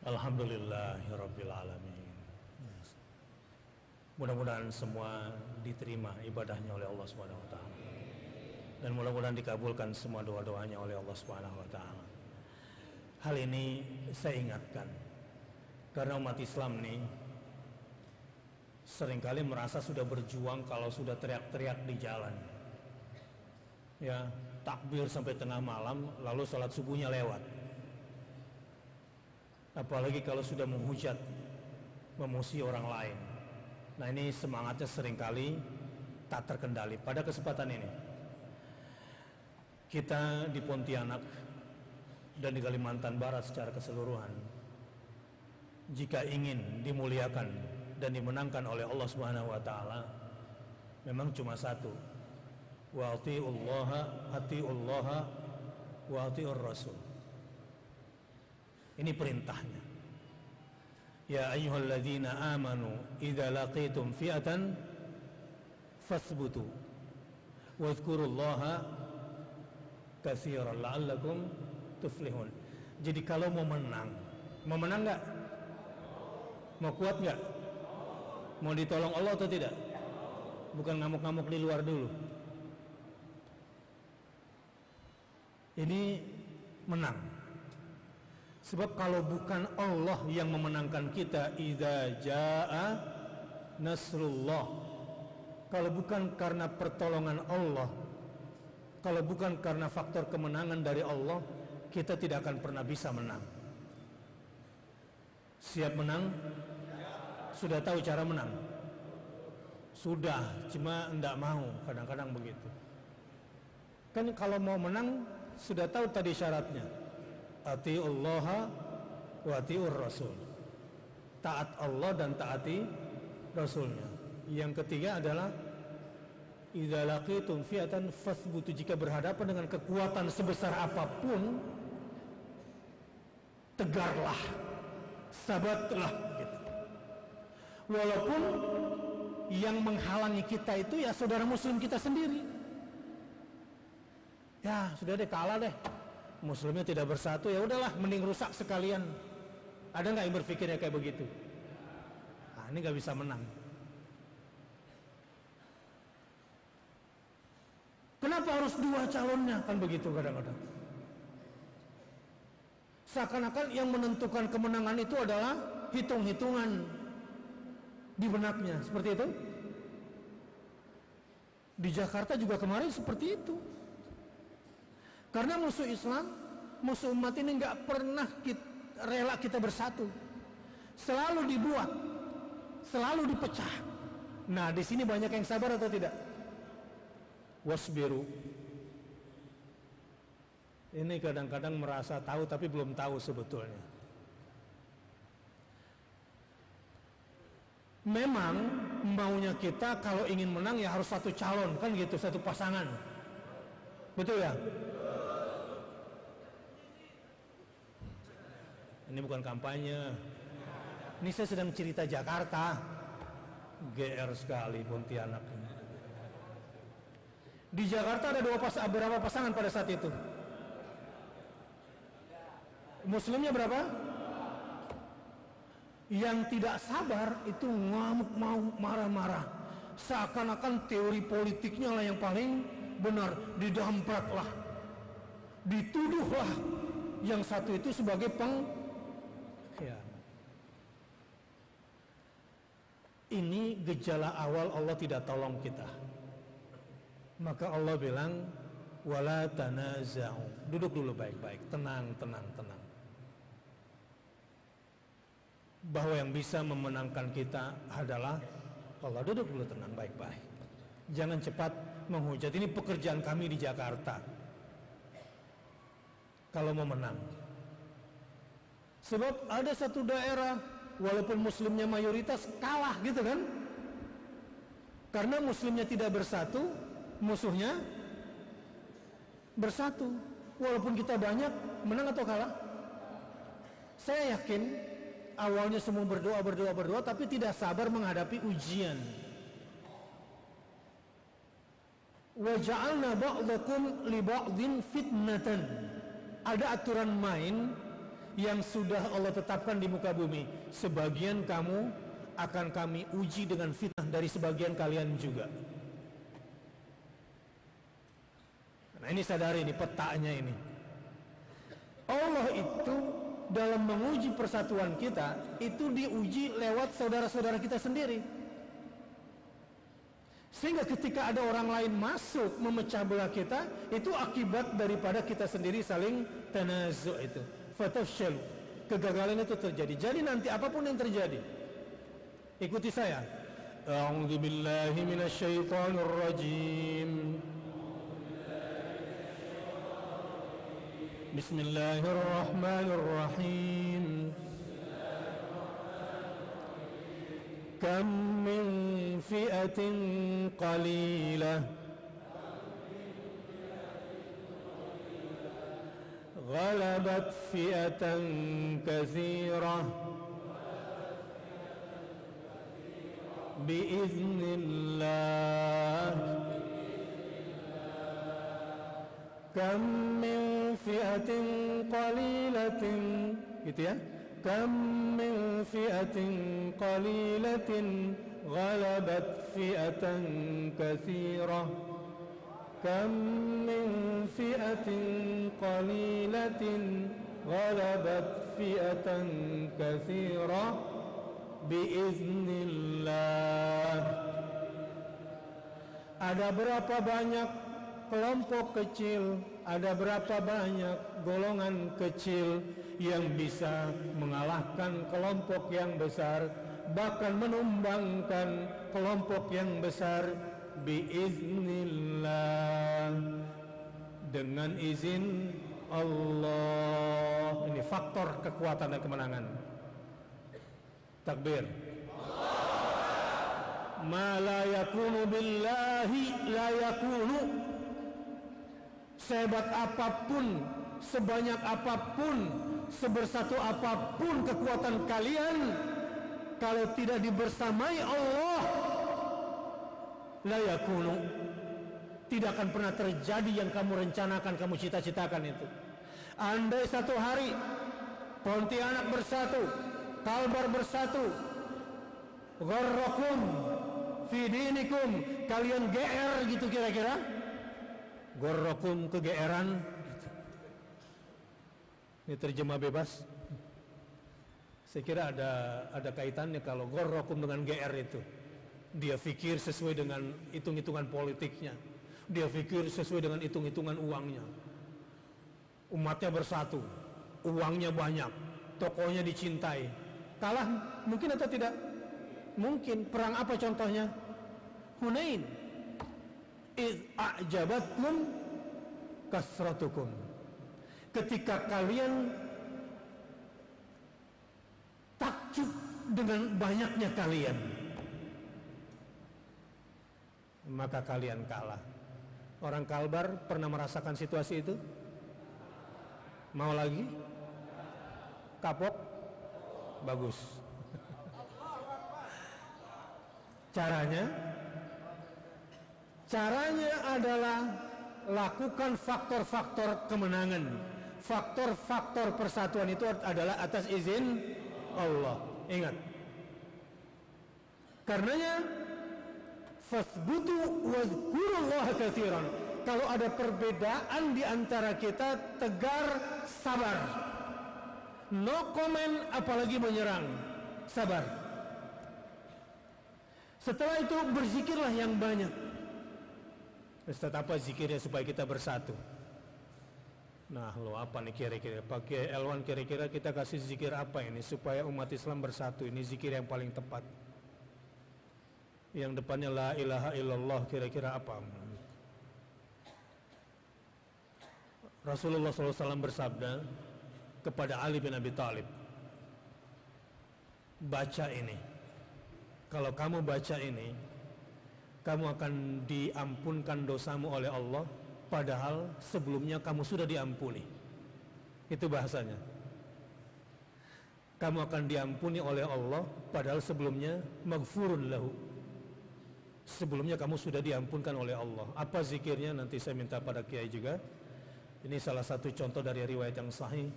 Alhamdulillahirabbil alamin. Mudah-mudahan semua diterima ibadahnya oleh Allah Subhanahu wa taala. Dan mudah-mudahan dikabulkan semua doa-doanya oleh Allah Subhanahu wa taala. Hal ini saya ingatkan karena umat Islam nih seringkali merasa sudah berjuang kalau sudah teriak-teriak di jalan. Ya, takbir sampai tengah malam lalu sholat subuhnya lewat. Apalagi kalau sudah menghujat, memuji orang lain. Nah, ini semangatnya seringkali tak terkendali. Pada kesempatan ini kita di Pontianak dan di Kalimantan Barat secara keseluruhan, jika ingin dimuliakan dan dimenangkan oleh Allah Subhanahu wa taala, memang cuma satu. Wa atiullaha wa atiur rasul. Ini perintahnya. Ya ayyuhalladzina amanu idza laqitum fi'atan fathbutu wadhkurullaha katsiran la'allakum tuflihun. Jadi kalau mau menang enggak? Mau kuat enggak? Mau ditolong Allah atau tidak? Bukan ngamuk-ngamuk di luar dulu. Ini menang. Sebab kalau bukan Allah yang memenangkan kita, idza jaa nasrullah, kalau bukan karena pertolongan Allah, kalau bukan karena faktor kemenangan dari Allah, kita tidak akan pernah bisa menang. Siap menang? Sudah tahu cara menang? Sudah, cuma enggak mau, kadang-kadang begitu. Kan kalau mau menang sudah tahu tadi syaratnya. Atiullaha wa atiur rasul. Taat Allah dan taati Rasulnya. Yang ketiga adalah idza laqitum fi'atan fathbutu. Jika berhadapan dengan kekuatan sebesar apapun, tegarlah, sabatlah gitu. Walaupun yang menghalangi kita itu ya saudara muslim kita sendiri. Ya sudah deh, kalah deh, muslimnya tidak bersatu, ya udahlah, mending rusak sekalian. Ada nggak yang berpikirnya kayak begitu? Nah, ini nggak bisa menang. Kenapa harus dua calonnya? Kan begitu kadang-kadang. Seakan-akan yang menentukan kemenangan itu adalah hitung-hitungan di benaknya. Seperti itu. Di Jakarta juga kemarin seperti itu. Karena musuh Islam, musuh umat ini nggak pernah rela kita bersatu, selalu dibuat, selalu dipecah. Nah, di sini banyak yang sabar atau tidak? Wasbiru. Ini kadang-kadang merasa tahu tapi belum tahu sebetulnya. Memang maunya kita kalau ingin menang ya harus satu calon, kan gitu, satu pasangan. Betul ya? Ini bukan kampanye. Ini saya sedang cerita Jakarta. GR sekali Pontianak ini. Di Jakarta ada berapa pasangan pada saat itu? Muslimnya berapa? Yang tidak sabar itu ngamuk, mau marah-marah. Seakan-akan teori politiknya lah yang paling benar. Didampratlah, dituduhlah yang satu itu sebagai ya. Ini gejala awal Allah tidak tolong kita. Maka Allah bilang wala tanaza'u. Duduk dulu baik-baik, tenang. Bahwa yang bisa memenangkan kita adalah Allah. Duduk dulu, tenang, baik-baik. Jangan cepat menghujat. Ini pekerjaan kami di Jakarta. Kalau mau menang. Sebab ada satu daerah walaupun muslimnya mayoritas kalah gitu kan. Karena muslimnya tidak bersatu, musuhnya bersatu. Walaupun kita banyak, menang atau kalah? Saya yakin awalnya semua berdoa tapi tidak sabar menghadapi ujian. Wa ja'alna ba'dakum li ba'din fitnatan. Ada aturan main yang sudah Allah tetapkan di muka bumi. Sebagian kamu akan kami uji dengan fitnah dari sebagian kalian juga. Nah ini sadari, ini petanya ini. Allah itu dalam menguji persatuan kita, itu diuji lewat saudara-saudara kita sendiri. Sehingga ketika ada orang lain masuk memecah belah kita, itu akibat daripada kita sendiri saling tanazu' itu. Fatafshalu. Kegagalan itu terjadi. Jadi nanti apapun yang terjadi, ikuti saya. A'udzu billahi minasyaitonir rajim. Bismillahirrahmanirrahim. Kam min fi'atin qalilah ghalabat fi'atan katsirah biiznillah. Kam min fi'atin qalilatin, gitu ya. Kam min fi'atin qalilatin ghalabat fi'atan katsirah. Kam min fi'atin qalilatin ghalabat fi'atan katsirah biiznillah. Ada berapa banyak kelompok kecil, ada berapa banyak golongan kecil yang bisa mengalahkan kelompok yang besar, bahkan menumbangkan kelompok yang besar biiznillah, dengan izin Allah. Ini faktor kekuatan dan kemenangan. Takbir. Ma la yakunu billahi la yakunu. Sehebat apapun, sebanyak apapun, sebersatu apapun kekuatan kalian, kalau tidak dibersamai Allah, la yakunu, tidak akan pernah terjadi yang kamu rencanakan, kamu cita-citakan itu. Andai satu hari Pontianak bersatu, Kalbar bersatu, gharrakum fi dinikum, kalian GR gitu kira-kira, gharrakum kegeeran gitu. Ini terjemah bebas. Saya kira ada kaitannya kalau gharrakum dengan GR itu. Dia pikir sesuai dengan hitung-hitungan politiknya, dia pikir sesuai dengan hitung-hitungan uangnya. Umatnya bersatu, uangnya banyak, tokonya dicintai. Kalah mungkin atau tidak? Mungkin. Perang apa contohnya? Hunain. Iz a'jabatkum kasratukum. Ketika kalian takjub dengan banyaknya kalian, maka kalian kalah. Orang Kalbar pernah merasakan situasi itu? Mau lagi? Kapok? Bagus. Caranya adalah lakukan faktor-faktor kemenangan. Faktor-faktor persatuan itu adalah atas izin Allah. Ingat. Karenanya fasbutu wazkurullaha katsiran. Kalau ada perbedaan di antara kita, tegar, sabar. No comment, apalagi menyerang. Sabar. Setelah itu berzikirlah yang banyak. Ustaz, apa zikirnya supaya kita bersatu? Nah, lo apa nih kira-kira? Pakai Elwan, kira-kira kita kasih zikir apa ini supaya umat Islam bersatu? Ini zikir yang paling tepat. Yang depannya la ilaha illallah, kira-kira apa? Rasulullah SAW bersabda kepada Ali bin Abi Thalib, baca ini. Kalau kamu baca ini, kamu akan diampunkan dosamu oleh Allah, padahal sebelumnya kamu sudah diampuni. Itu bahasanya. Kamu akan diampuni oleh Allah, padahal sebelumnya maghfurun lahu. Sebelumnya kamu sudah diampunkan oleh Allah. Apa zikirnya? Nanti saya minta pada kiai juga. Ini salah satu contoh dari riwayat yang sahih.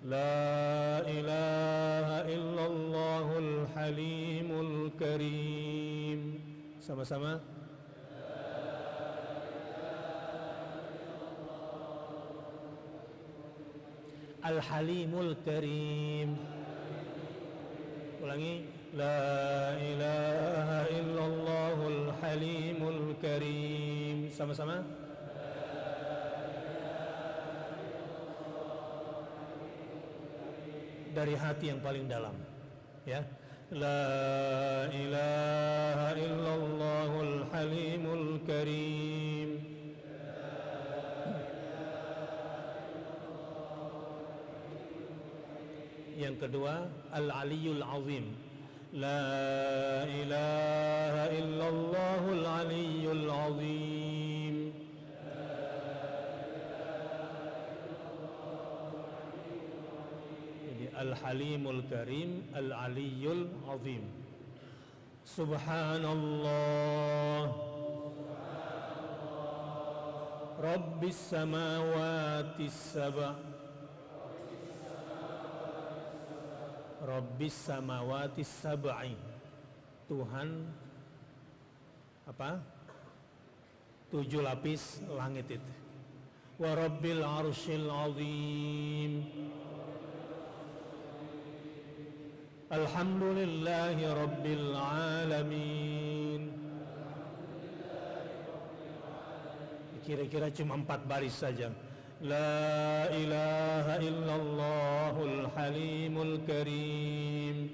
La ilaha illallahul halimul karim. Sama-sama. Al-halimul karim. Ulangi. La ilaha illallahul halimul karim. Sama-sama. Dari hati yang paling dalam, ya. La ilaha illallahul halimul karim. Yang kedua, al-aliyul azim. La ilaha illallahul aliyul azim. Al-halimul karim, al-aliyul azim. Subhanallah, Rabbis samawati sab'a, Rabbis samawati sab'i, Tuhan apa? 7 lapis langit itu. Wa Rabbil arsyil azim. Alhamdulillahi Rabbil Alamin. Kira-kira cuma 4 baris saja. La ilaha illallahul halimul karim.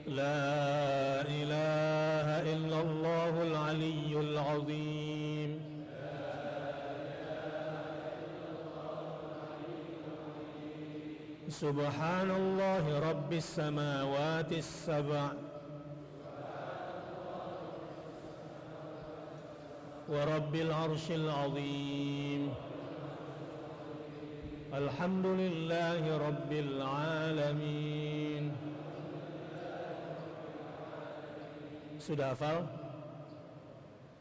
La ilaha illallahul aliyyul azim. Subhanallahi Rabbis samawati sab'a wa Rabbil arsyil azim. Alhamdulillahi Rabbil alamin. Sudah hafal?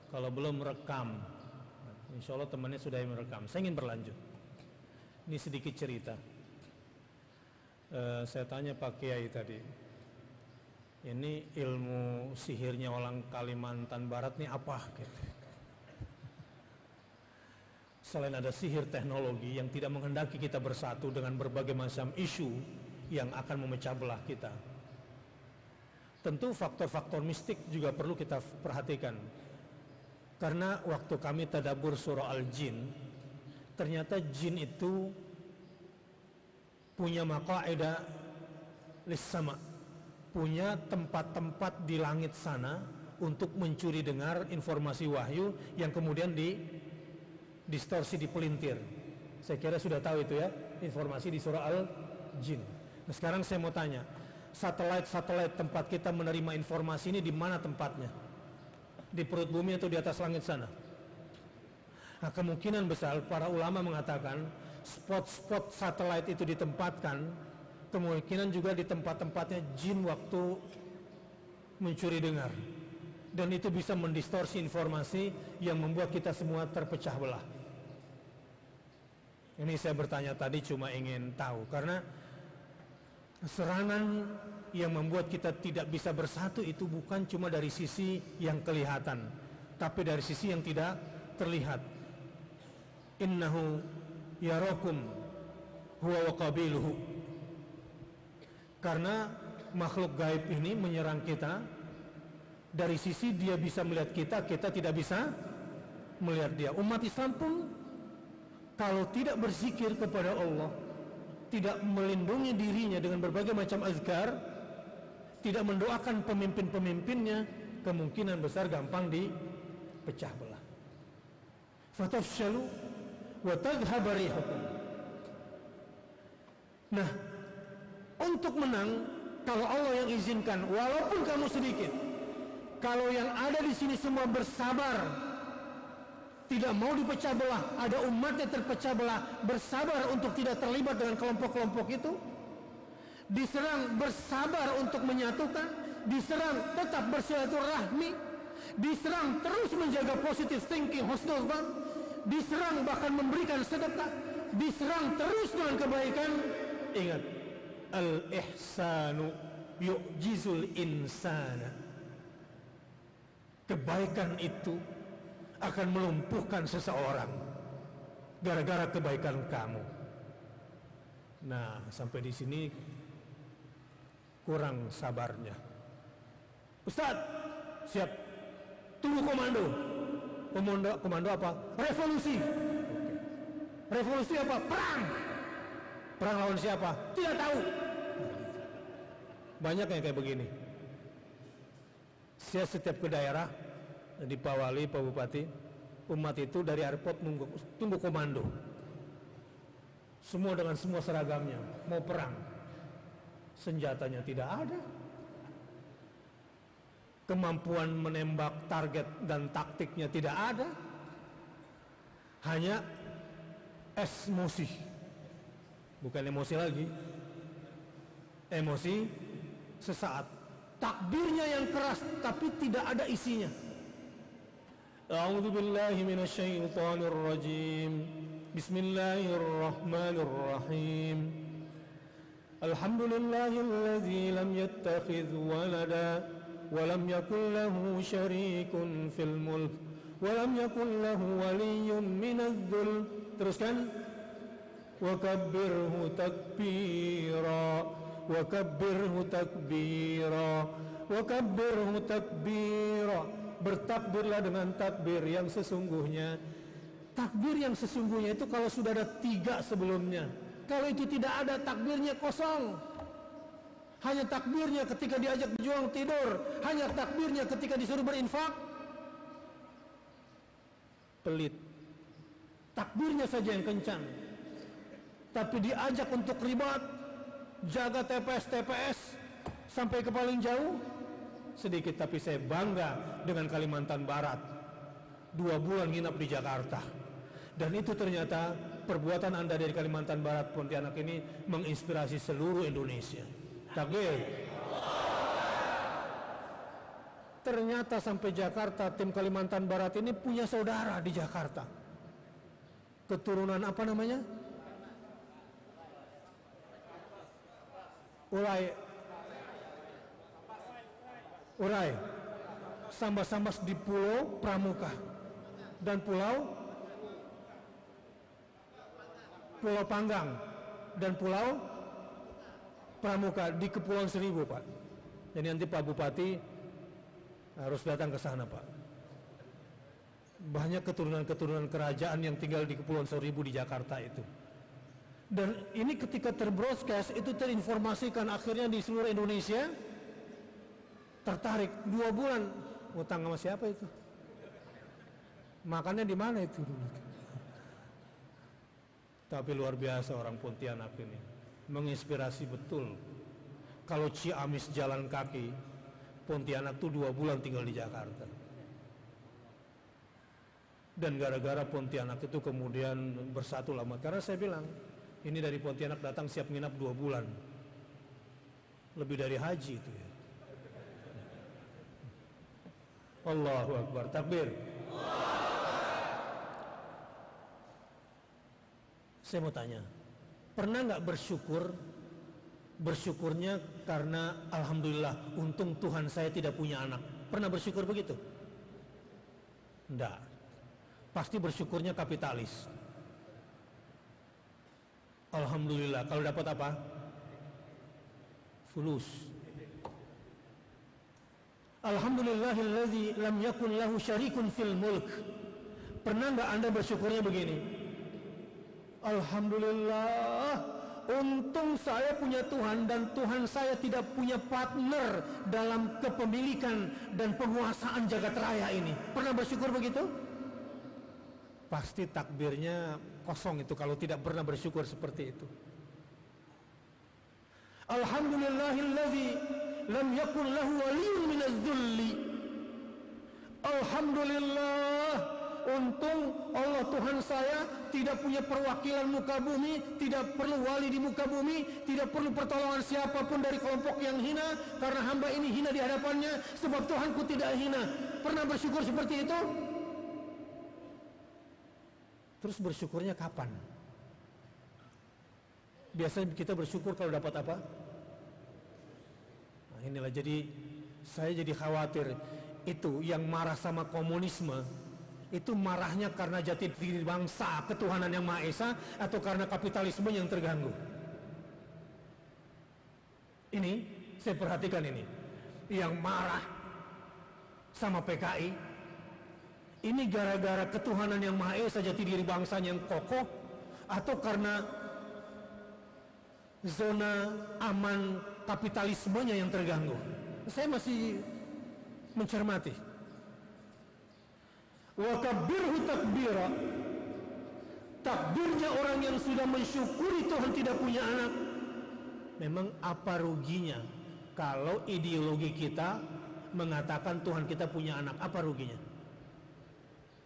Kalau belum rekam. Insya Allah temannya sudah merekam. Saya ingin berlanjut. Ini sedikit cerita. Saya tanya Pak Kiai tadi, ini ilmu sihirnya orang Kalimantan Barat ini apa? Gitu. Selain ada sihir teknologi yang tidak menghendaki kita bersatu dengan berbagai macam isu yang akan memecah belah kita, tentu faktor-faktor mistik juga perlu kita perhatikan. Karena waktu kami tadabbur surah Al-Jin, ternyata jin itu punya maqaida lis-sama, punya tempat-tempat di langit sana untuk mencuri dengar informasi wahyu yang kemudian distorsi, dipelintir. Saya kira sudah tahu itu ya, informasi di surah Al-Jin. Nah, sekarang saya mau tanya, satelit-satelit tempat kita menerima informasi ini di mana tempatnya? Di perut bumi atau di atas langit sana? Nah, kemungkinan besar para ulama mengatakan spot-spot satelit itu ditempatkan, kemungkinan juga di tempat-tempatnya jin waktu mencuri dengar, dan itu bisa mendistorsi informasi yang membuat kita semua terpecah belah. Ini saya bertanya tadi cuma ingin tahu, karena serangan yang membuat kita tidak bisa bersatu itu bukan cuma dari sisi yang kelihatan, tapi dari sisi yang tidak terlihat. Innahu yarakum huwa wa qabiluhu. Karena makhluk gaib ini menyerang kita dari sisi dia bisa melihat kita, kita tidak bisa melihat dia. Umat Islam pun kalau tidak berzikir kepada Allah, tidak melindungi dirinya dengan berbagai macam azkar, tidak mendoakan pemimpin-pemimpinnya, kemungkinan besar gampang dipecah belah. Fatafshalu wa tadhhab rihukum. Nah, untuk menang, kalau Allah yang izinkan, walaupun kamu sedikit, kalau yang ada di sini semua bersabar, tidak mau dipecah belah, ada umatnya terpecah belah, bersabar untuk tidak terlibat dengan kelompok-kelompok itu, diserang bersabar untuk menyatukan, diserang tetap bersilaturahmi, diserang terus menjaga positive thinking, husnuzan, diserang bahkan memberikan sedekah, diserang terus dengan kebaikan. Ingat, al-ihsanu yu'jizul insana. Kebaikan itu akan melumpuhkan seseorang gara-gara kebaikan kamu. Nah, sampai di sini kurang sabarnya. Ustaz, siap. Tunggu komando. Komando apa? Revolusi. Revolusi apa? Perang. Perang lawan siapa? Tidak tahu. Banyak yang kayak begini. Saya setiap ke daerah, di Pak Wali, Pak Bupati, umat itu dari airport tunggu komando. Semua dengan semua seragamnya, mau perang. Senjatanya tidak ada. Kemampuan menembak target dan taktiknya tidak ada. Hanya emosi. Bukan emosi lagi. Emosi sesaat. Takbirnya yang keras tapi tidak ada isinya. A'udzu billahi minasyaitonir rajim. Bismillahirrahmanirrahim. Alhamdulillahilladzi lam yattakhidh walada wa lam yakul lahu syarikun fil mulk wa lam yakul lahu waliyyun minadh-dhul. Teruskan. Wa kabbirhu takbira. Wa kabbirhu takbira. Wa kabbirhu takbira. Bertakbirlah dengan takbir yang sesungguhnya. Takbir yang sesungguhnya itu kalau sudah ada 3 sebelumnya. Kalau itu tidak ada, takbirnya kosong. Hanya takbirnya ketika diajak berjuang tidur. Hanya takbirnya ketika disuruh berinfak. Pelit. Takbirnya saja yang kencang. Tapi diajak untuk ribat, jaga TPS sampai ke paling jauh. Sedikit tapi saya bangga dengan Kalimantan Barat. 2 bulan nginap di Jakarta. Dan itu ternyata perbuatan Anda dari Kalimantan Barat, Pontianak ini menginspirasi seluruh Indonesia. Takbir. Ternyata sampai Jakarta tim Kalimantan Barat ini punya saudara di Jakarta. Keturunan apa namanya? Urai. Sambas-sambas di Pulau Pramuka dan Pulau Panggang dan Pulau Pramuka di Kepulauan Seribu, Pak. Jadi nanti Pak Bupati harus datang ke sana, Pak. Banyak keturunan-keturunan kerajaan yang tinggal di Kepulauan Seribu di Jakarta itu. Dan ini ketika terbroadcast itu terinformasikan akhirnya di seluruh Indonesia. Tertarik 2 bulan. Utang sama siapa itu? Makannya di mana itu? Tapi luar biasa orang Pontianak ini. Menginspirasi betul. Kalau Ciamis jalan kaki, Pontianak tuh 2 bulan tinggal di Jakarta. Dan gara-gara Pontianak itu kemudian bersatu lama. Karena saya bilang, ini dari Pontianak datang siap nginap 2 bulan. Lebih dari haji itu ya. Allahu Akbar, takbir. Saya mau tanya, pernah nggak bersyukur? Bersyukurnya karena alhamdulillah, untung Tuhan saya tidak punya anak. Pernah bersyukur begitu? Enggak. Pasti bersyukurnya kapitalis. Alhamdulillah, kalau dapat apa? Fulus. Alhamdulillahilladzi lam yakun lahu syarikun fil mulk. Pernah nggak Anda bersyukurnya begini? Alhamdulillah, untung saya punya Tuhan dan Tuhan saya tidak punya partner dalam kepemilikan dan penguasaan jagat raya ini. Pernah bersyukur begitu? Pasti takbirnya kosong itu kalau tidak pernah bersyukur seperti itu. Alhamdulillahilladzi lam yakun lahu waliyyun minadh-dhulli. Alhamdulillah, untung Allah Tuhan saya tidak punya perwakilan muka bumi, tidak perlu wali di muka bumi, tidak perlu pertolongan siapapun dari kelompok yang hina, karena hamba ini hina di hadapannya, sebab Tuhanku tidak hina. Pernah bersyukur seperti itu? Terus bersyukurnya kapan? Biasanya kita bersyukur kalau dapat apa? Nah, inilah saya jadi khawatir. Itu yang marah sama komunisme, itu marahnya karena jati diri bangsa, ketuhanan yang Maha Esa, atau karena kapitalisme yang terganggu. Ini saya perhatikan ini. Yang marah sama PKI ini gara-gara ketuhanan yang Maha Esa, jati diri bangsanya yang kokoh, atau karena zona aman kapitalismenya yang terganggu. Saya masih mencermati. Wa kabbirhu takbira. Takbirnya orang yang sudah mensyukuri Tuhan tidak punya anak. Memang apa ruginya kalau ideologi kita mengatakan Tuhan kita punya anak? Apa ruginya?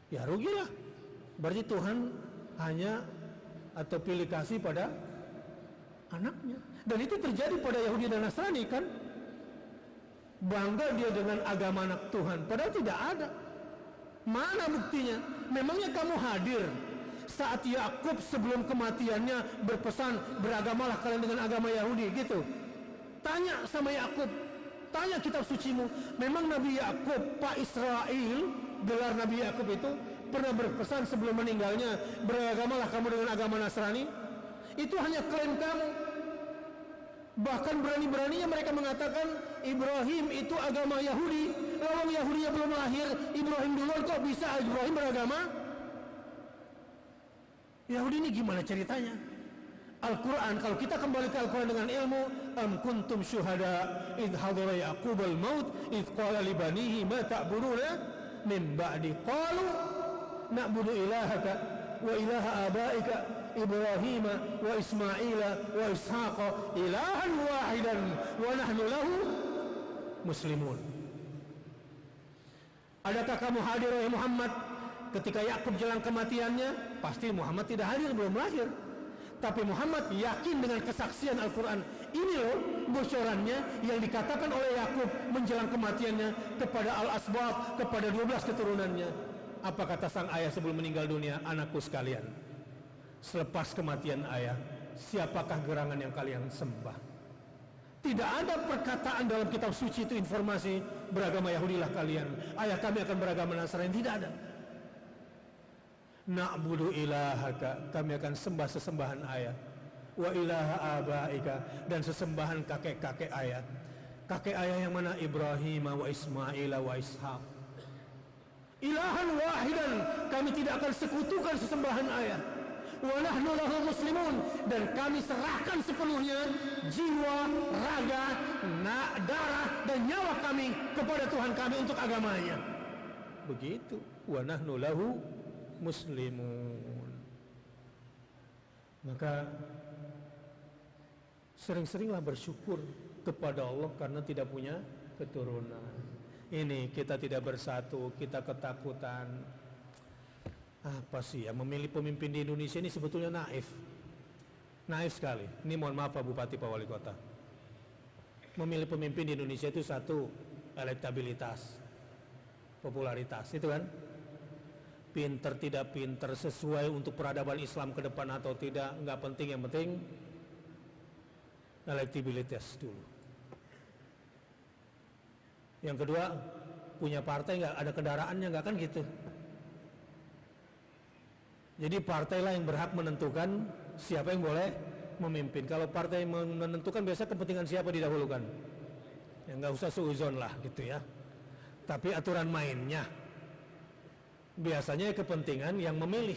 Ya rugilah. Berarti Tuhan hanya atau pilih kasih pada anaknya. Dan itu terjadi pada Yahudi dan Nasrani kan. Bangga dia dengan agama anak Tuhan, padahal tidak ada. Mana buktinya? Memangnya kamu hadir saat Yakub sebelum kematiannya berpesan, beragamalah kalian dengan agama Yahudi gitu? Tanya sama Yakub, tanya kitab sucimu. Memang Nabi Yakub, Pak Israel, gelar Nabi Yakub itu pernah berpesan sebelum meninggalnya, beragamalah kamu dengan agama Nasrani? Itu hanya klaim kamu. Bahkan berani-beraninya mereka mengatakan Ibrahim itu agama Yahudi. Orang Yahudinya belum lahir, Ibrahim duluan, kok bisa Ibrahim beragama Yahudi? Ini gimana ceritanya? Al-Quran, kalau kita kembali ke Al-Quran dengan ilmu, am kuntum syuhada idh hadara Yaqubal maut idh qala li banihi ma ta'buduna min ba'di qalu na'budu ilahaka wa ilaha abaika Ibrahim wa Ismail wa Ishaq ilahan wahidan wa nahnu lahu muslimun. Adakah kamu hadir wahai Muhammad ketika Yakub jelang kematiannya? Pasti Muhammad tidak hadir, belum lahir. Tapi Muhammad yakin dengan kesaksian Al-Quran. Ini loh bocorannya yang dikatakan oleh Yakub menjelang kematiannya kepada Al-Asbab, kepada 12 keturunannya. Apa kata sang ayah sebelum meninggal dunia? Anakku sekalian, selepas kematian ayah, siapakah gerangan yang kalian sembah? Tidak ada perkataan dalam kitab suci itu informasi beragama Yahudilah kalian, ayah kami akan beragama Nasrani. Tidak ada. Na'budu ilahaka, kami akan sembah sesembahan ayah, wa ilaha abaika, dan sesembahan kakek-kakek ayah. Kakek ayah yang mana? Ibrahim wa Ismail wa Ishaq. Ilahan wahidan, kami tidak akan sekutukan sesembahan ayah. Wa nahnu lahu muslimun, dan kami serahkan sepenuhnya jiwa, raga, darah dan nyawa kami kepada Tuhan kami untuk agamanya. Begitu. Wa nahnu lahu muslimun. Maka sering-seringlah bersyukur kepada Allah karena tidak punya keturunan. Ini kita tidak bersatu, kita ketakutan. Apa sih ya, memilih pemimpin di Indonesia ini sebetulnya naif. Naif sekali. Ini mohon maaf Pak Bupati, Pak Wali Kota. Memilih pemimpin di Indonesia itu satu, elektabilitas, popularitas, itu kan. Pinter tidak pinter, sesuai untuk peradaban Islam ke depan atau tidak, nggak penting, yang penting elektabilitas dulu. Yang kedua, punya partai nggak, ada kendaraannya nggak, kan gitu. Jadi partailah yang berhak menentukan siapa yang boleh memimpin. Kalau partai menentukan, biasa kepentingan siapa didahulukan. Ya nggak usah suuzon lah gitu ya. Tapi aturan mainnya biasanya kepentingan yang memilih.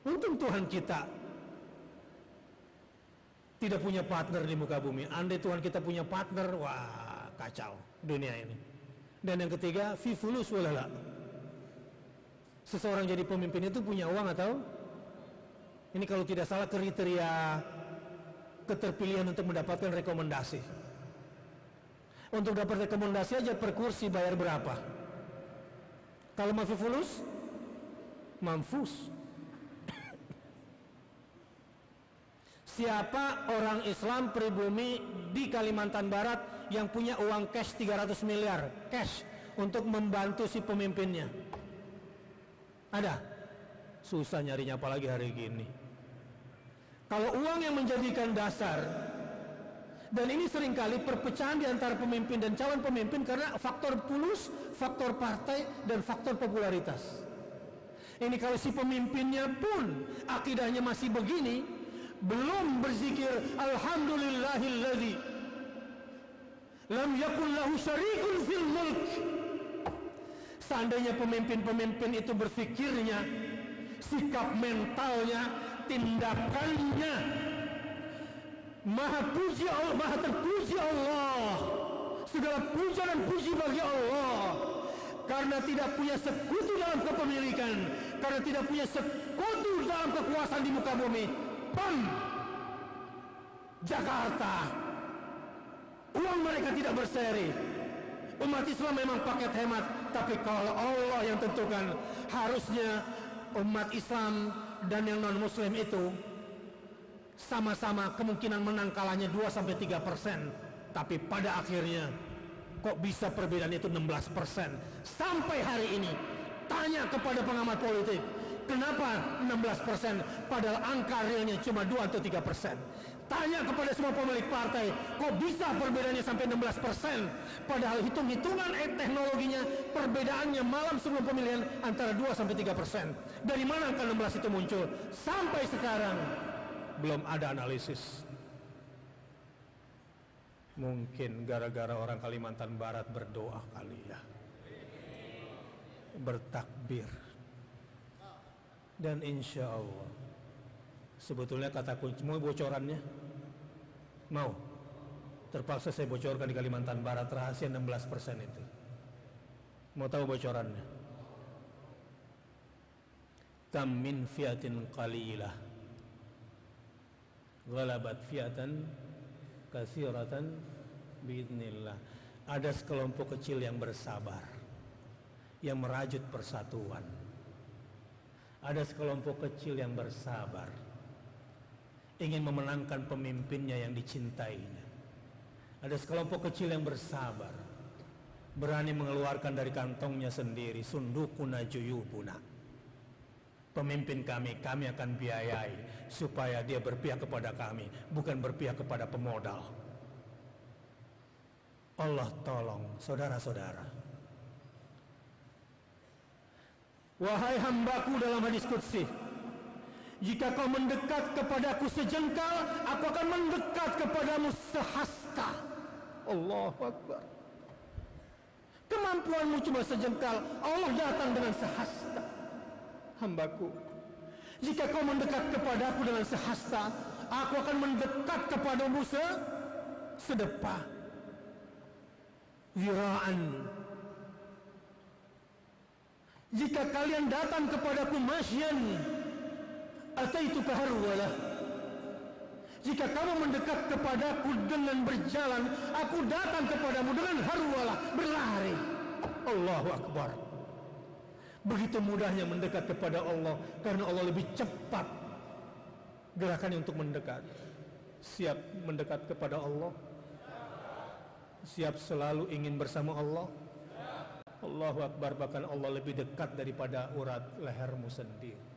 Untung Tuhan kita tidak punya partner di muka bumi. Andai Tuhan kita punya partner, wah kacau dunia ini. Dan yang ketiga, fi fulus walala. Seseorang jadi pemimpin itu punya uang atau? Ini kalau tidak salah kriteria keterpilihan untuk mendapatkan rekomendasi. Untuk dapat rekomendasi aja per kursi bayar berapa? Kalau mafi fulus, mamfus. Siapa orang Islam pribumi di Kalimantan Barat yang punya uang cash 300 miliar cash untuk membantu si pemimpinnya? Ada? Susah nyarinya apalagi hari gini. Kalau uang yang menjadikan dasar, dan ini seringkali perpecahan di antara pemimpin dan calon pemimpin karena faktor fulus, faktor partai, dan faktor popularitas. Ini kalau si pemimpinnya pun akidahnya masih begini, belum berzikir alhamdulillahilladzi lam yakul lahu syarikun fil mulk. Seandainya pemimpin-pemimpin itu berfikirnya, sikap mentalnya, tindakannya maha puji Allah, maha terpuji Allah, segala puja dan puji bagi Allah, karena tidak punya sekutu dalam kepemilikan, karena tidak punya sekutu dalam kekuasaan di muka bumi. PAM Jakarta, uang mereka tidak berseri. Umat Islam memang paket hemat, tapi kalau Allah yang tentukan, harusnya umat Islam dan yang non muslim itu sama-sama kemungkinan menang kalahnya 2-3%, tapi pada akhirnya kok bisa perbedaan itu 16%. Sampai hari ini tanya kepada pengamat politik, kenapa 16% padahal angka realnya cuma 2-3%. Tanya kepada semua pemilik partai, kok bisa perbedaannya sampai 16%, padahal hitung-hitungan teknologinya perbedaannya malam sebelum pemilihan antara 2-3%. Dari mana angka 16 itu muncul? Sampai sekarang belum ada analisis. Mungkin gara-gara orang Kalimantan Barat berdoa kali ya, bertakbir. Dan insya Allah, sebetulnya kata kunci, mau bocorannya? Mau? Terpaksa saya bocorkan di Kalimantan Barat, rahasia 16% itu. Mau tahu bocorannya? Kam min fiatin qalilah ghalabat fiatan katsiratan biidznillah. Ada sekelompok kecil yang bersabar, yang merajut persatuan. Ada sekelompok kecil yang bersabar, ingin memenangkan pemimpinnya yang dicintainya. Ada sekelompok kecil yang bersabar, berani mengeluarkan dari kantongnya sendiri, sundukuna juyubuna, pemimpin kami akan biayai supaya dia berpihak kepada kami, bukan berpihak kepada pemodal. Allah tolong saudara-saudara. Wahai hambaku, dalam hadis qudsi, jika kau mendekat kepadaku sejengkal, aku akan mendekat kepadamu sehasta. Allahu Akbar. Kemampuanmu cuma sejengkal, Allah datang dengan sehasta. Hambaku, jika kau mendekat kepadaku dengan sehasta, aku akan mendekat kepadamu sedepah. Wiraan. Jika kalian datang kepadaku masyan, ataituka harwalah. Jika kamu mendekat kepadaku dengan berjalan, aku datang kepadamu dengan harwalah, berlari. Allahu Akbar. Begitu mudahnya mendekat kepada Allah, karena Allah lebih cepat gerakannya untuk mendekat. Siap mendekat kepada Allah? Siap selalu ingin bersama Allah? Allahu Akbar. Bahkan Allah lebih dekat daripada urat lehermu sendiri.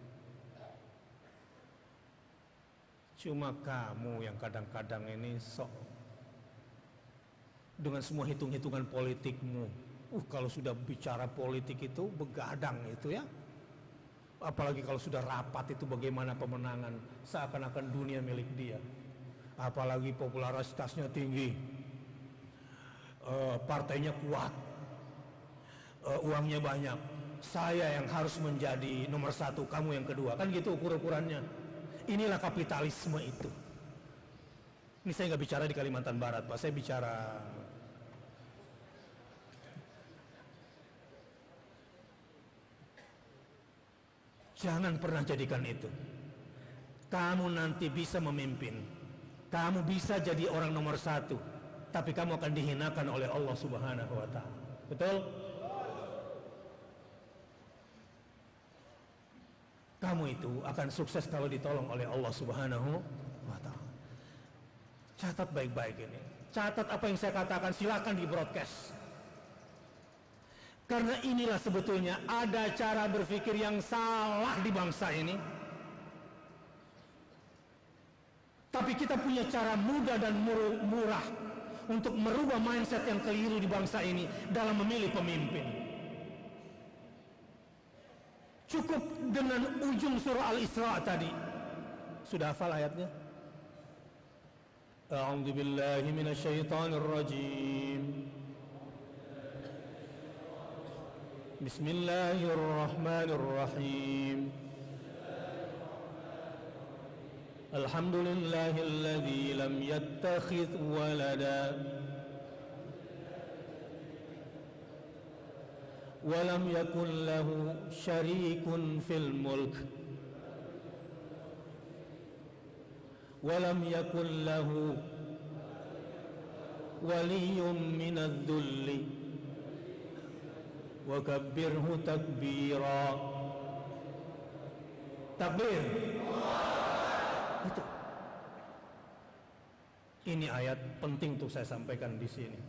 Cuma kamu yang kadang-kadang ini sok dengan semua hitung-hitungan politikmu. Kalau sudah bicara politik itu begadang itu ya. Apalagi kalau sudah rapat itu bagaimana pemenangan, seakan-akan dunia milik dia. Apalagi popularitasnya tinggi, partainya kuat, uangnya banyak. Saya yang harus menjadi nomor satu, kamu yang kedua, kan gitu ukur-ukurannya. Inilah kapitalisme itu. Ini saya nggak bicara di Kalimantan Barat, Pak. Saya bicara jangan pernah jadikan itu. Kamu nanti bisa memimpin, kamu bisa jadi orang nomor satu, tapi kamu akan dihinakan oleh Allah Subhanahu wa Ta'ala. Betul? Kamu itu akan sukses kalau ditolong oleh Allah Subhanahu wa Ta'ala. Catat baik-baik ini. Catat apa yang saya katakan, silakan di broadcast. Karena inilah sebetulnya ada cara berpikir yang salah di bangsa ini. Tapi kita punya cara mudah dan murah untuk merubah mindset yang keliru di bangsa ini dalam memilih pemimpin. Cukup dengan ujung surah Al-Isra tadi. Sudah hafal ayatnya? A'udzu billahi minasyaitonir rajim. Bismillahirrahmanirrahim. Alhamdulillahilladzi lam yattakhidh walada wa lam yakul lahu syarikun fil mulk wa lam yakul lahu waliyyun minadh dhulli wa kabbirhu takbira. Takbir. Itu. Ini ayat penting untuk saya sampaikan di sini.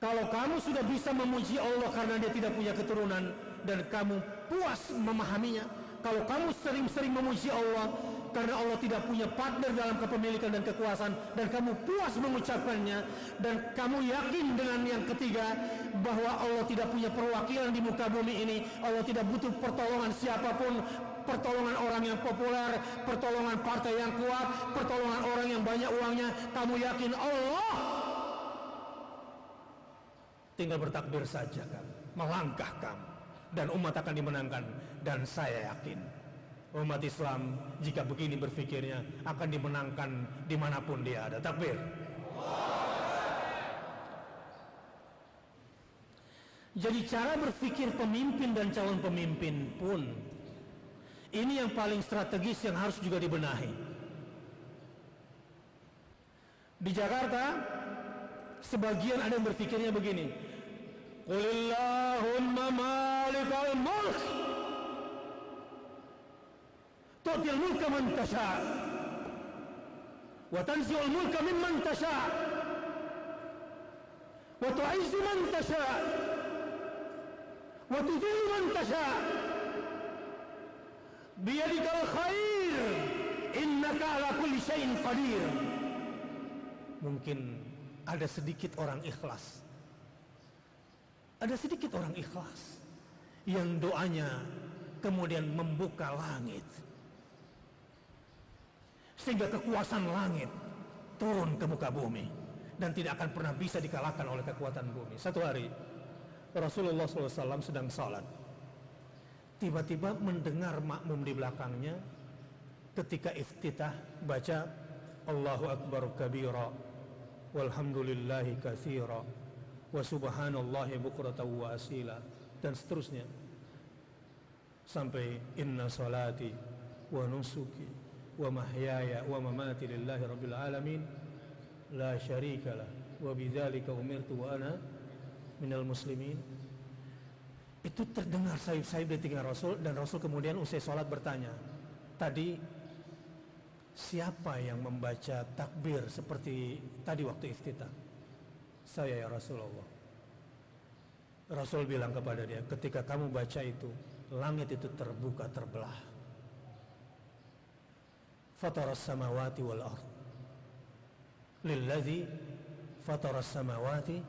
Kalau kamu sudah bisa memuji Allah karena dia tidak punya keturunan dan kamu puas memahaminya, kalau kamu sering-sering memuji Allah karena Allah tidak punya partner dalam kepemilikan dan kekuasaan dan kamu puas mengucapkannya, dan kamu yakin dengan yang ketiga bahwa Allah tidak punya perwakilan di muka bumi ini, Allah tidak butuh pertolongan siapapun, pertolongan orang yang populer, pertolongan partai yang kuat, pertolongan orang yang banyak uangnya, kamu yakin Allah, tinggal bertakbir saja kamu, melangkah kamu, dan umat akan dimenangkan. Dan saya yakin umat Islam jika begini berpikirnya akan dimenangkan dimanapun dia ada. Takbir. Jadi cara berpikir pemimpin dan calon pemimpin pun ini yang paling strategis yang harus juga dibenahi. Di Jakarta sebagian ada yang berpikirnya begini, Qulillahumma malikal mulk tu'til mulka man tasha' wa tanzi'ul mulka mimman tasha' wa tu'izzu man tasha' wa tudhillu man tasha' biyadikal khair innaka ala kulli syai'in qadir. Mungkin ada sedikit orang ikhlas, ada sedikit orang ikhlas yang doanya kemudian membuka langit sehingga kekuasaan langit turun ke muka bumi dan tidak akan pernah bisa dikalahkan oleh kekuatan bumi. Satu hari Rasulullah SAW sedang salat, tiba-tiba mendengar makmum di belakangnya ketika iftitah baca Allahu Akbar kabira walhamdulillahi katsira wa subhanallahi bukratan wa asila, dan seterusnya sampai inna salati wa nusuki wa mahyaya wa mamati lillahi rabbil alamin la syarikalah wa bidzalika umirtu wa ana minal muslimin. Itu terdengar sayup-sayup di telinga Rasul, dan Rasul kemudian usai salat bertanya, tadi siapa yang membaca takbir seperti tadi waktu iftitah? Saya ya Rasulullah. Rasul bilang kepada dia, ketika kamu baca itu, langit itu terbuka, terbelah. Fataras samawati wal ard lilladzi fataras samawati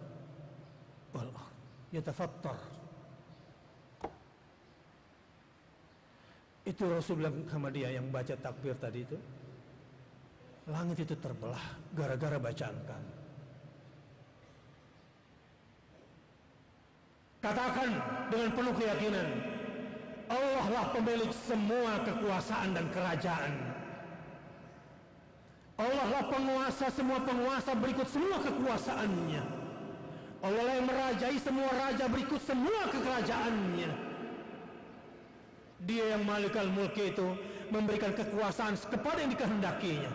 wal ard yatafattar. Itu Rasul bilang sama dia yang baca takbir tadi itu, langit itu terbelah gara-gara bacaan kamu. Katakan dengan penuh keyakinan, Allah lah pemilik semua kekuasaan dan kerajaan. Allah lah penguasa semua penguasa berikut semua kekuasaannya. Allah lah yang merajai semua raja berikut semua kekerajaannya. Dia yang malikal mulki itu memberikan kekuasaan kepada yang dikehendakinya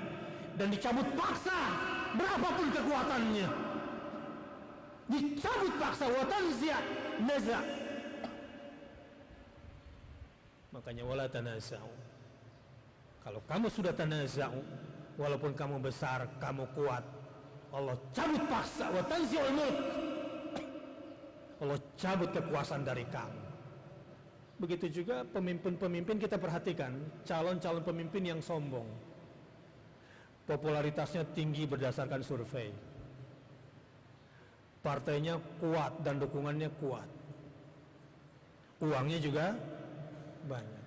dan dicabut paksa berapapun kekuatannya. Dicabut paksa wa tanzi' naza'. Makanya wala tanaza'u. Kalau kamu sudah tanaza'u, walaupun kamu besar, kamu kuat, Allah cabut paksa wa tanzi'ul mulk. Allah cabut kekuasaan dari kamu. Begitu juga pemimpin-pemimpin, kita perhatikan calon-calon pemimpin yang sombong, popularitasnya tinggi berdasarkan survei, partainya kuat dan dukungannya kuat, uangnya juga banyak,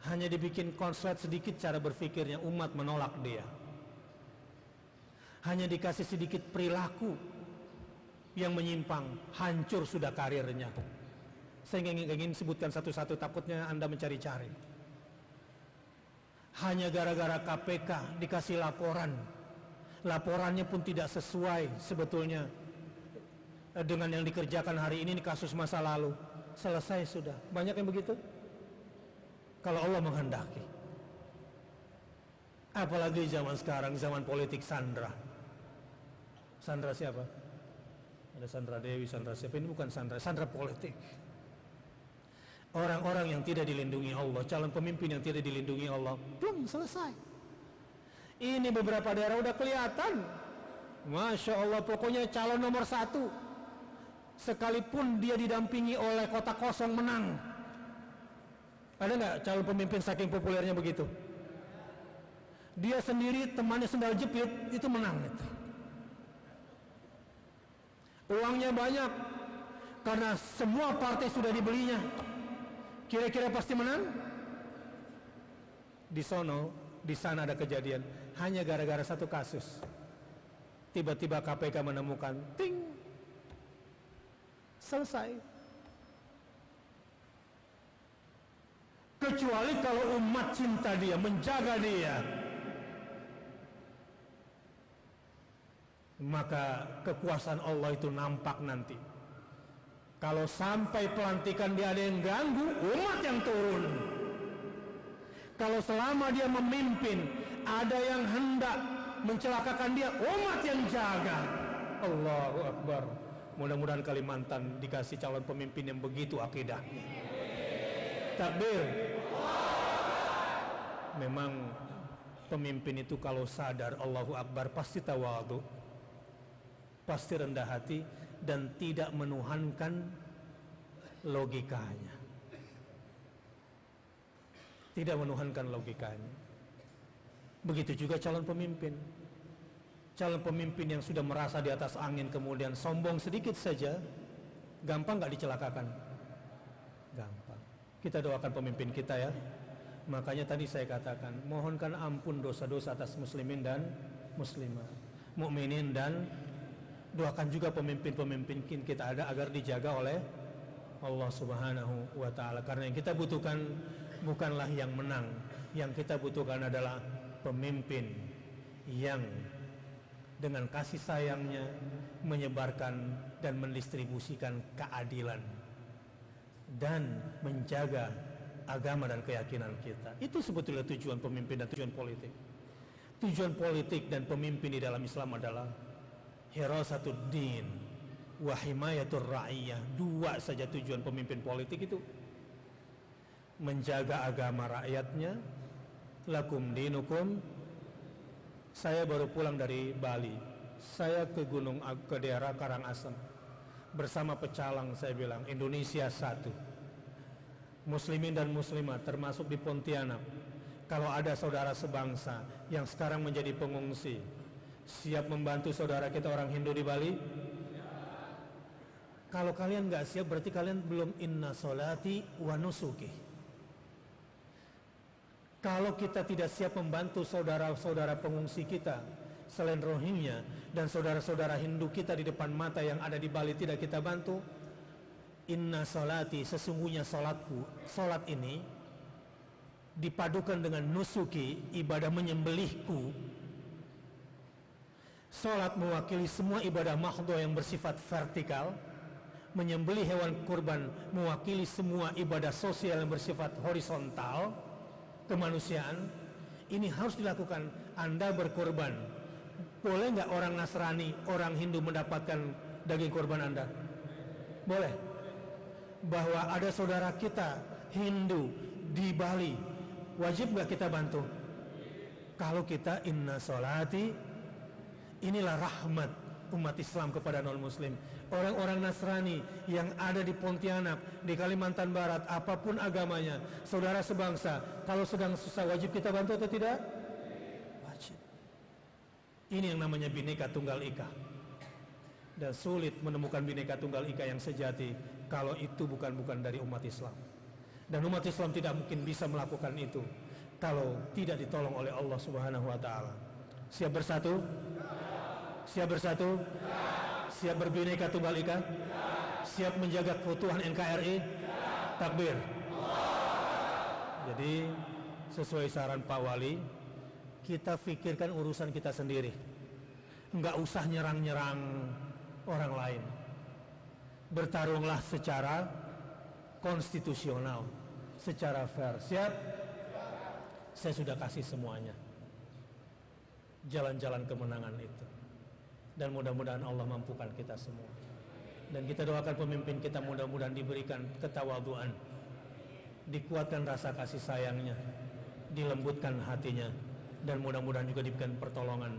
hanya dibikin konslet sedikit cara berpikirnya, umat menolak dia. Hanya dikasih sedikit perilaku yang menyimpang, hancur sudah karirnya. Saya ingin sebutkan satu-satu, takutnya Anda mencari-cari. Hanya gara-gara KPK dikasih laporan, laporannya pun tidak sesuai sebetulnya dengan yang dikerjakan hari ini kasus masa lalu. Selesai sudah. Banyak yang begitu. Kalau Allah menghendaki. Apalagi zaman sekarang, zaman politik sandra. Sandra siapa? Ada Sandra Dewi, Sandra siapa? Ini bukan sandra, sandra politik. Orang-orang yang tidak dilindungi Allah, calon pemimpin yang tidak dilindungi Allah, belum selesai. Ini beberapa daerah udah kelihatan. Masya Allah, pokoknya calon nomor 1, sekalipun dia didampingi oleh kota kosong, menang. Ada nggak calon pemimpin saking populernya begitu? Dia sendiri temannya sendal jepit, itu menang itu. Uangnya banyak karena semua partai sudah dibelinya. Kira-kira pasti menang? Di sana ada kejadian hanya gara-gara satu kasus. Tiba-tiba KPK menemukan, ting, selesai. Kecuali kalau umat cinta dia, menjaga dia, maka kekuasaan Allah itu nampak nanti. Kalau sampai pelantikan dia ada yang ganggu, umat yang turun. Kalau selama dia memimpin ada yang hendak mencelakakan dia, umat yang jaga. Allahu Akbar. Mudah-mudahan Kalimantan dikasih calon pemimpin yang begitu akidahnya. Takbir. Memang pemimpin itu kalau sadar Allahu Akbar pasti tawadhu, pasti rendah hati dan tidak menuhankan logikanya. Tidak menuhankan logikanya. Begitu juga calon pemimpin. Calon pemimpin yang sudah merasa di atas angin kemudian sombong sedikit saja, gampang gak dicelakakan? Gampang. Kita doakan pemimpin kita ya. Makanya tadi saya katakan, mohonkan ampun dosa-dosa atas muslimin dan muslimah, mukminin, dan doakan juga pemimpin-pemimpin kita ada agar dijaga oleh Allah Subhanahu wa ta'ala. Karena yang kita butuhkan bukanlah yang menang, yang kita butuhkan adalah pemimpin yang dengan kasih sayangnya menyebarkan dan mendistribusikan keadilan dan menjaga agama dan keyakinan kita. Itu sebetulnya tujuan pemimpin dan tujuan politik. Tujuan politik dan pemimpin di dalam Islam adalah hirasatud din wa himayatur ra'iyah. Dua saja tujuan pemimpin politik itu. Menjaga agama rakyatnya. Lakum dinukum. Saya baru pulang dari Bali. Saya ke daerah Karangasem. Bersama pecalang saya bilang, Indonesia satu. Muslimin dan muslimat termasuk di Pontianak. Kalau ada saudara sebangsa yang sekarang menjadi pengungsi, siap membantu saudara kita orang Hindu di Bali? Kalau kalian nggak siap, berarti kalian belum inna solati wa nusuki. Kalau kita tidak siap membantu saudara-saudara pengungsi kita selain Rohingya dan saudara-saudara Hindu kita di depan mata yang ada di Bali tidak kita bantu, inna solati, sesungguhnya solatku, solat ini dipadukan dengan nusuki, ibadah menyembelihku. Solat mewakili semua ibadah mahdhu yang bersifat vertikal. Menyembelih hewan kurban mewakili semua ibadah sosial yang bersifat horizontal, kemanusiaan. Ini harus dilakukan. Anda berkorban, boleh nggak orang Nasrani, orang Hindu mendapatkan daging kurban Anda? Boleh. Bahwa ada saudara kita Hindu di Bali, wajib nggak kita bantu? Kalau kita inna solati, inilah rahmat umat Islam kepada non-muslim. Orang-orang Nasrani yang ada di Pontianak, di Kalimantan Barat, apapun agamanya, saudara sebangsa, kalau sedang susah wajib kita bantu atau tidak? Wajib. Ini yang namanya Bhinneka Tunggal Ika. Dan sulit menemukan Bhinneka Tunggal Ika yang sejati kalau itu bukan dari umat Islam. Dan umat Islam tidak mungkin bisa melakukan itu kalau tidak ditolong oleh Allah Subhanahu wa taala. Siap bersatu? Siap bersatu? Siap berbhinneka tunggal ika? Siap menjaga keutuhan NKRI? Takbir. Jadi sesuai saran Pak Wali, kita pikirkan urusan kita sendiri. Enggak usah nyerang-nyerang orang lain. Bertarunglah secara konstitusional, secara fair. Siap? Saya sudah kasih semuanya. Jalan-jalan kemenangan itu. Dan mudah-mudahan Allah mampukan kita semua. Dan kita doakan pemimpin kita mudah-mudahan diberikan ketawaduan, dikuatkan rasa kasih sayangnya, dilembutkan hatinya, dan mudah-mudahan juga diberikan pertolongan,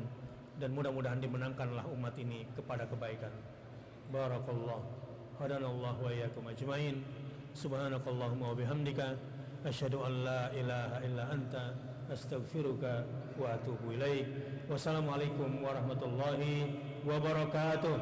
dan mudah-mudahan dimenangkanlah umat ini kepada kebaikan. Barakallah hadanallah wa iyyakum ajmain. Subhanakallahumma wa bihamdika asyhadu an la ilaha illa anta astaghfiruka wa atubu ilaik. Wassalamualaikum warahmatullahi wabarakatuh.